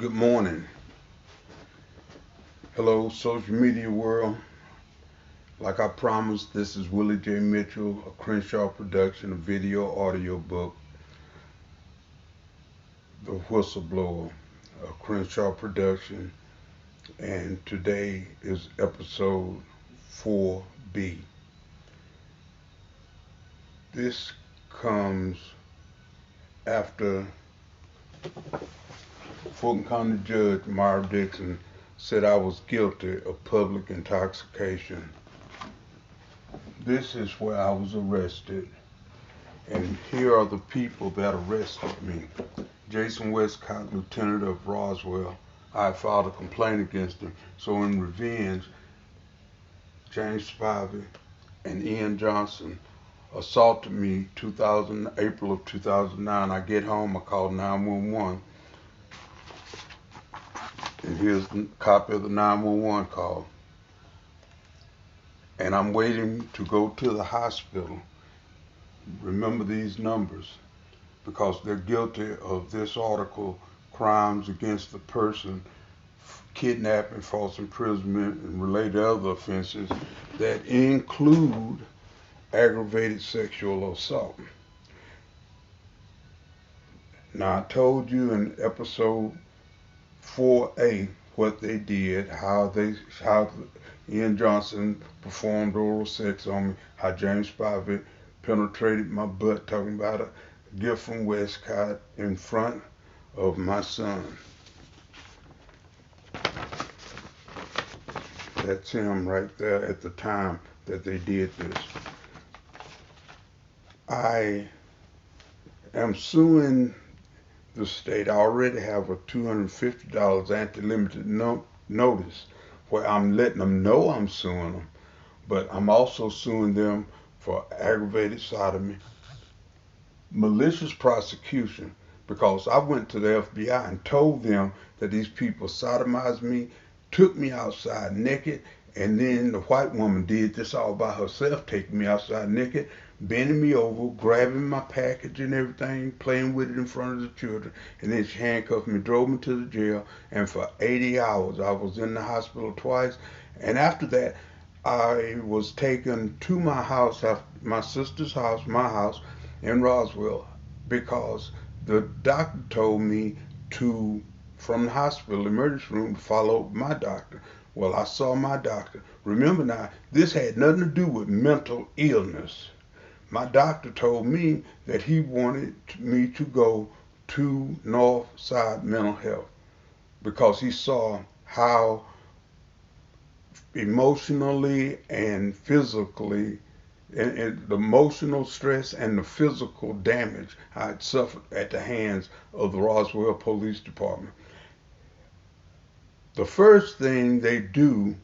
Good morning. Hello, social media world. Like I promised, this is Willie J. Mitchell, a Crenshaw production, a video audio book, The Whistleblower, a Crenshaw production, and today is episode 4B. This comes after Fulton County Judge Myra Dixon said I was guilty of public intoxication. This is where I was arrested, and here are the people that arrested me. Jason Westcott, Lieutenant of Roswell. I filed a complaint against him. So in revenge, James Spivey and Ian Johnson assaulted me April of 2009. I get home, I call 911, and here's a copy of the 911 call. And I'm waiting to go to the hospital. Remember these numbers, because they're guilty of this article, crimes against the person, kidnapping, false imprisonment, and related other offenses that include aggravated sexual assault. Now, I told you in episode 4A what they did, how Ian Johnson performed oral sex on me, how James Spivey penetrated my butt, talking about a gift from Westcott in front of my son. That's him right there at the time that they did this. I am suing the state. I already have a $250 anti-limited notice where I'm letting them know I'm suing them, but I'm also suing them for aggravated sodomy, malicious prosecution, because I went to the FBI and told them that these people sodomized me, took me outside naked, and then the white woman did this all by herself, taking me outside naked, bending me over, grabbing my package and everything, playing with it in front of the children, and then she handcuffed me, drove me to the jail, and for 80 hours I was in the hospital twice. And after that, I was taken to my house, my sister's house, my house in Roswell, because the doctor told me to, from the hospital emergency room, to follow my doctor. Well, I saw my doctor. Remember now, this had nothing to do with mental illness. My doctor told me that he wanted me to go to Northside Mental Health because he saw how emotionally and physically, and the emotional stress and the physical damage I had suffered at the hands of the Roswell Police Department. The first thing they do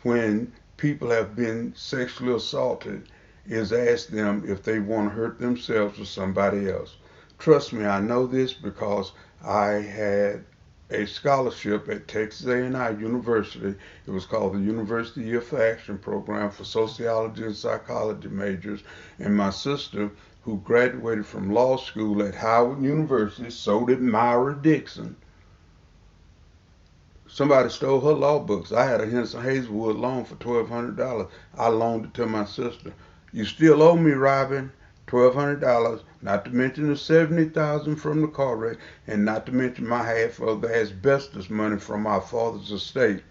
when people have been sexually assaulted is ask them if they want to hurt themselves or somebody else. Trust me, I know this because I had a scholarship at Texas A&I University. It was called the University Year for Action Program for sociology and psychology majors. And my sister, who graduated from law school at Howard University, so did Myra Dixon. Somebody stole her law books. I had a Henson Hazelwood loan for $1,200. I loaned it to my sister. You still owe me, Robin, $1,200, not to mention the $70,000 from the car wreck, and not to mention my half of the asbestos money from my father's estate.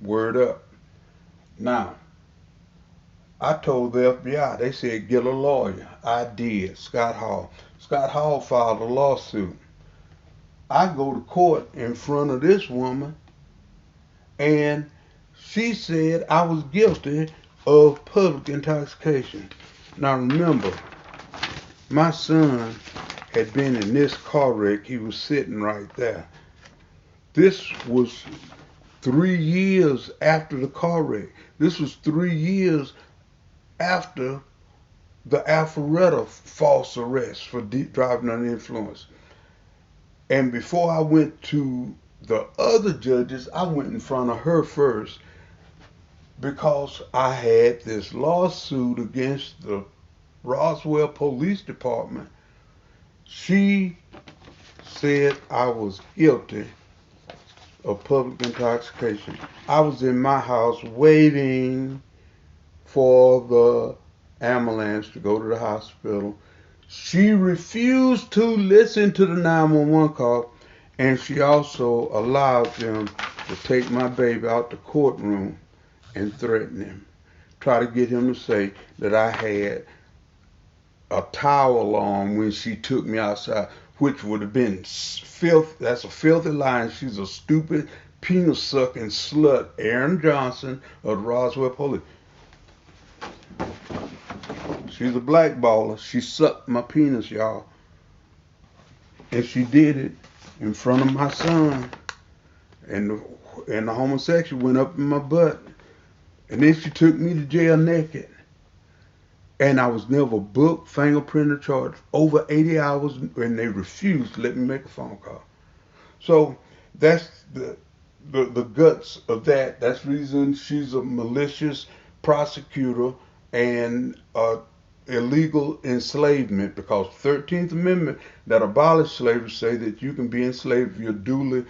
Word up. Now, I told the FBI, they said get a lawyer. I did, Scott Hall. Scott Hall filed a lawsuit. I go to court in front of this woman, and she said I was guilty of public intoxication. Now remember, my son had been in this car wreck. He was sitting right there. This was 3 years after the car wreck. This was 3 years after the Alpharetta false arrest for driving under influence. And before I went to the other judges, I went in front of her first because I had this lawsuit against the Roswell Police Department. She said I was guilty of public intoxication. I was in my house waiting for the ambulance to go to the hospital. She refused to listen to the 911 call, and she also allowed them to take my baby out the courtroom and threaten him. Try to get him to say that I had a towel on when she took me outside, which would have been filth. That's a filthy lie. And she's a stupid, penis sucking slut, Aaron Johnson of the Roswell Police. She's a blackballer. She sucked my penis, y'all. And she did it in front of my son. And the homosexual went up in my butt. And then she took me to jail naked. And I was never booked, fingerprinted, charged. Over 80 hours, and they refused to let me make a phone call. So that's the guts of that. That's the reason she's a malicious prosecutor and illegal enslavement, because 13th Amendment that abolished slavery say that you can be enslaved if you're duly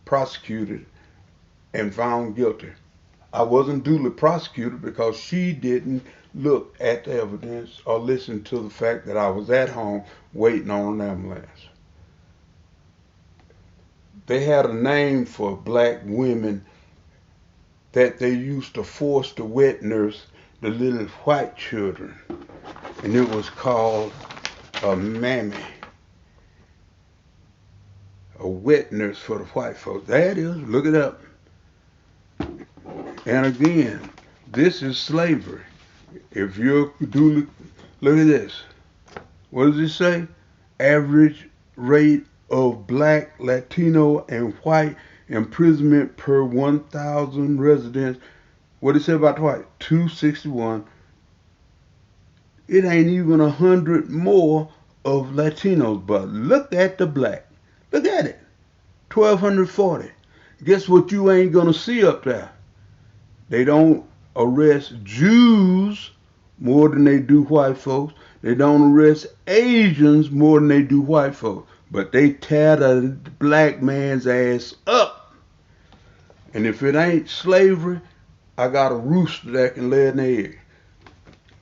prosecuted and found guilty. I wasn't duly prosecuted because she didn't look at the evidence or listen to the fact that I was at home waiting on an ambulance. They had a name for black women that they used to force to wet nurse the little white children, and it was called a mammy, a wet nurse for the white folks. There it is, look it up. And again, this is slavery. If you're duly, look at this. What does it say? Average rate of black, Latino, and white imprisonment per 1,000 residents. What did it say about the white? 261. It ain't even 100 more of Latinos, but look at the black. Look at it. 1,240. Guess what you ain't gonna see up there? They don't arrest Jews more than they do white folks. They don't arrest Asians more than they do white folks. But they tear the black man's ass up. And if it ain't slavery, I got a rooster that can lay an egg.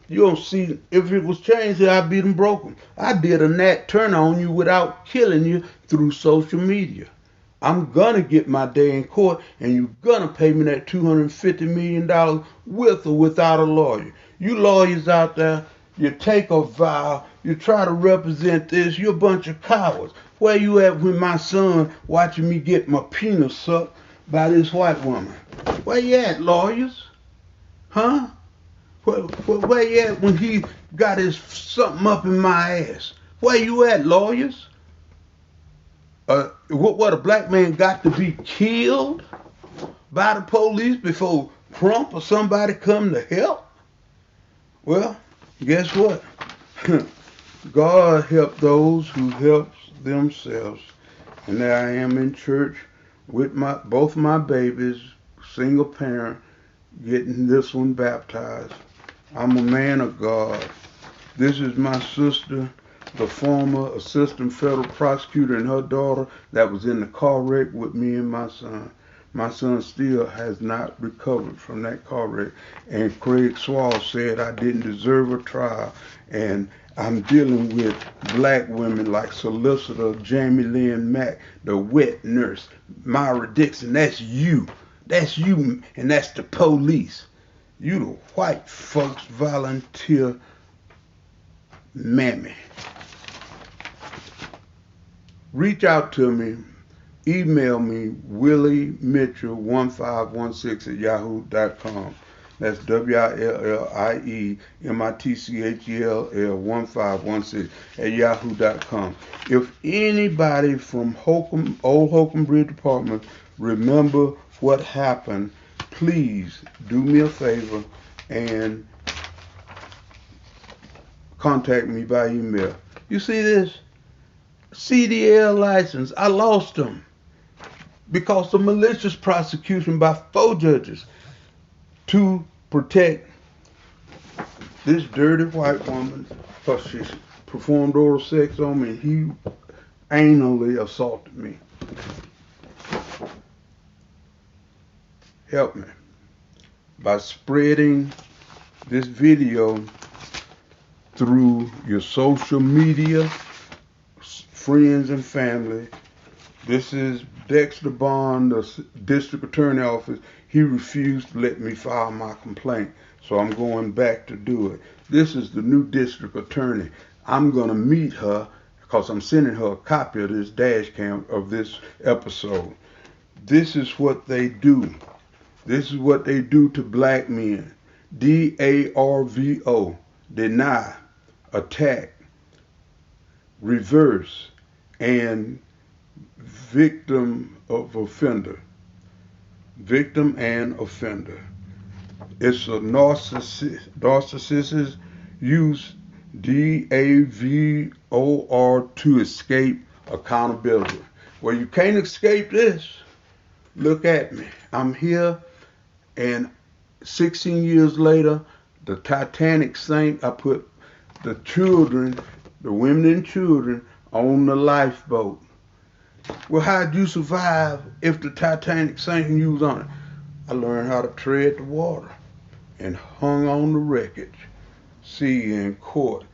You don't see, if it was changed, I'd beat them broken. I did a Nat Turner on you without killing you through social media. I'm gonna get my day in court, and you're gonna pay me that $250 million with or without a lawyer. You lawyers out there, you take a vow, you try to represent this, you're a bunch of cowards. Where you at when my son watching me get my penis sucked by this white woman? Where you at, lawyers? Huh? Where you at when he got his something up in my ass? Where you at, lawyers? What a black man got to be killed by the police before Trump or somebody come to help? Well, guess what? God help those who help themselves. And there I am in church with both my babies, single parent, getting this one baptized. I'm a man of God. This is my sister, the former assistant federal prosecutor, and her daughter that was in the car wreck with me and my son. My son still has not recovered from that car wreck. And Craig Swall said I didn't deserve a trial. And I'm dealing with black women like Solicitor Jamie Lynn Mack, the wet nurse, Myra Dixon. That's you. That's you, and that's the police. You the white folks volunteer mammy. Reach out to me. Email me, williemitchell1516@yahoo.com. That's WILLIEMITCHELL1516@yahoo.com. If anybody from Old Holcomb Bridge Department remember what happened, please do me a favor and contact me by email. You see this? CDL license, I lost them because of malicious prosecution by 4 judges to protect this dirty white woman because she performed oral sex on me and he anally assaulted me. help me by spreading this video through your social media, friends and family. This is Dexter Bond, the district attorney office. He refused to let me file my complaint, so I'm going back to do it. This is the new district attorney. I'm going to meet her because I'm sending her a copy of this dash cam of this episode. This is what they do. This is what they do to black men. DARVO, deny, attack, reverse, and victim of offender. Victim and offender. It's a narcissist use DAVOR to escape accountability. Well, you can't escape this. Look at me. I'm here, and 16 years later, the Titanic sank. I put the children, the women and children, on the lifeboat. Well, how'd you survive if the Titanic sank and you was on it? I learned how to tread the water and hung on the wreckage. See you in court.